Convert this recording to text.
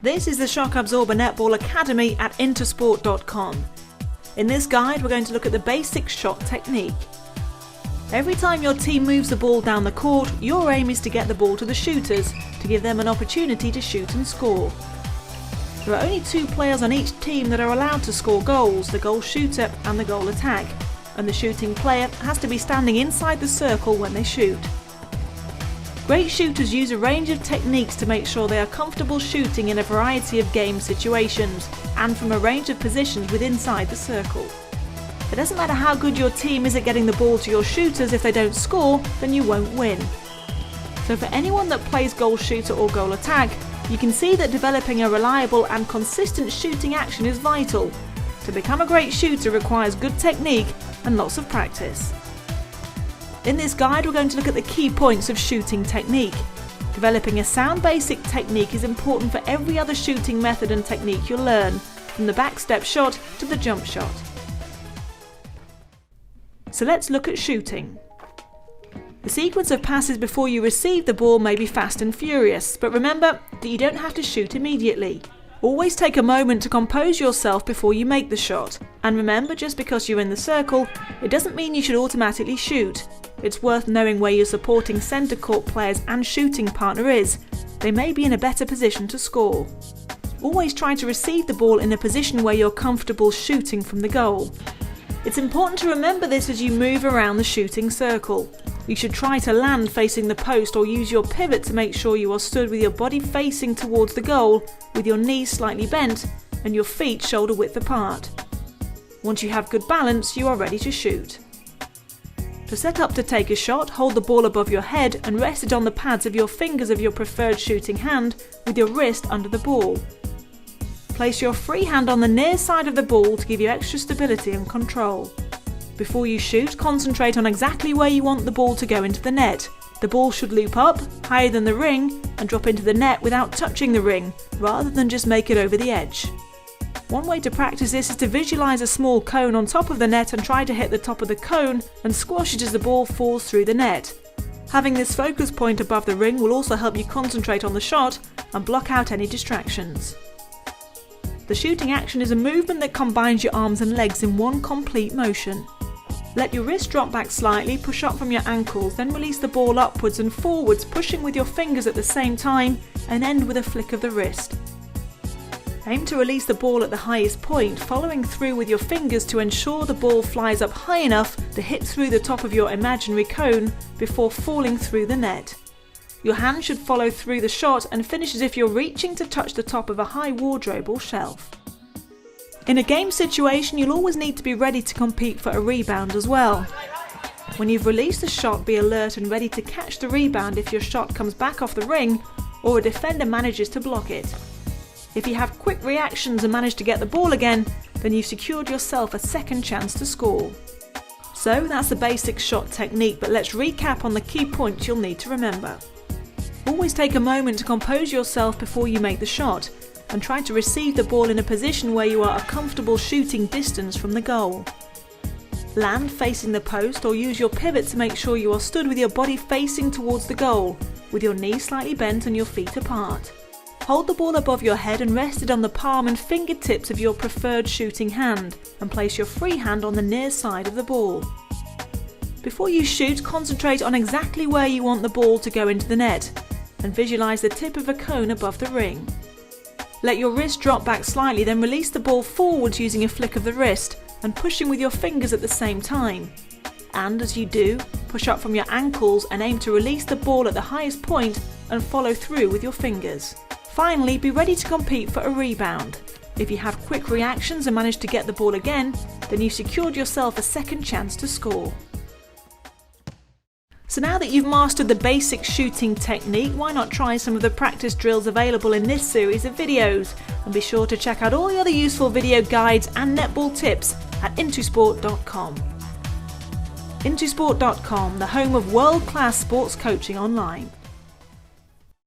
This is the Shock Absorber Netball Academy at Intersport.com. In this guide, we're going to look at the basic shot technique. Every time your team moves the ball down the court, your aim is to get the ball to the shooters to give them an opportunity to shoot and score. There are only two players on each team that are allowed to score goals, the goal shooter and the goal attack, and the shooting player has to be standing inside the circle when they shoot. Great shooters use a range of techniques to make sure they are comfortable shooting in a variety of game situations and from a range of positions within inside the circle. It doesn't matter how good your team is at getting the ball to your shooters, if they don't score, then you won't win. So for anyone that plays goal shooter or goal attack, you can see that developing a reliable and consistent shooting action is vital. To become a great shooter requires good technique and lots of practice. In this guide, we're going to look at the key points of shooting technique. Developing a sound basic technique is important for every other shooting method and technique you'll learn, from the backstep shot to the jump shot. So let's look at shooting. The sequence of passes before you receive the ball may be fast and furious, but remember that you don't have to shoot immediately. Always take a moment to compose yourself before you make the shot. And remember, just because you're in the circle, it doesn't mean you should automatically shoot. It's worth knowing where your supporting centre court players and shooting partner is. They may be in a better position to score. Always try to receive the ball in a position where you're comfortable shooting from the goal. It's important to remember this as you move around the shooting circle. You should try to land facing the post or use your pivot to make sure you are stood with your body facing towards the goal, with your knees slightly bent and your feet shoulder width apart. Once you have good balance, you are ready to shoot. To set up to take a shot, hold the ball above your head and rest it on the pads of your fingers of your preferred shooting hand with your wrist under the ball. Place your free hand on the near side of the ball to give you extra stability and control. Before you shoot, concentrate on exactly where you want the ball to go into the net. The ball should loop up, higher than the ring, and drop into the net without touching the ring, rather than just make it over the edge. One way to practice this is to visualize a small cone on top of the net and try to hit the top of the cone and squash it as the ball falls through the net. Having this focus point above the ring will also help you concentrate on the shot and block out any distractions. The shooting action is a movement that combines your arms and legs in one complete motion. Let your wrist drop back slightly, push up from your ankles, then release the ball upwards and forwards, pushing with your fingers at the same time, and end with a flick of the wrist. Aim to release the ball at the highest point, following through with your fingers to ensure the ball flies up high enough to hit through the top of your imaginary cone before falling through the net. Your hand should follow through the shot and finish as if you're reaching to touch the top of a high wardrobe or shelf. In a game situation, you'll always need to be ready to compete for a rebound as well. When you've released the shot, be alert and ready to catch the rebound if your shot comes back off the ring or a defender manages to block it. If you have quick reactions and manage to get the ball again, then you've secured yourself a second chance to score. So that's the basic shot technique, but let's recap on the key points you'll need to remember. Always take a moment to compose yourself before you make the shot, and try to receive the ball in a position where you are a comfortable shooting distance from the goal. Land facing the post or use your pivot to make sure you are stood with your body facing towards the goal, with your knees slightly bent and your feet apart. Hold the ball above your head and rest it on the palm and fingertips of your preferred shooting hand, and place your free hand on the near side of the ball. Before you shoot, concentrate on exactly where you want the ball to go into the net, and visualize the tip of a cone above the ring. Let your wrist drop back slightly, then release the ball forwards using a flick of the wrist and pushing with your fingers at the same time. And as you do, push up from your ankles and aim to release the ball at the highest point and follow through with your fingers. Finally, be ready to compete for a rebound. If you have quick reactions and manage to get the ball again, then you've secured yourself a second chance to score. So now that you've mastered the basic shooting technique, why not try some of the practice drills available in this series of videos? And be sure to check out all the other useful video guides and netball tips at Intersport.com. Intersport.com, the home of world-class sports coaching online.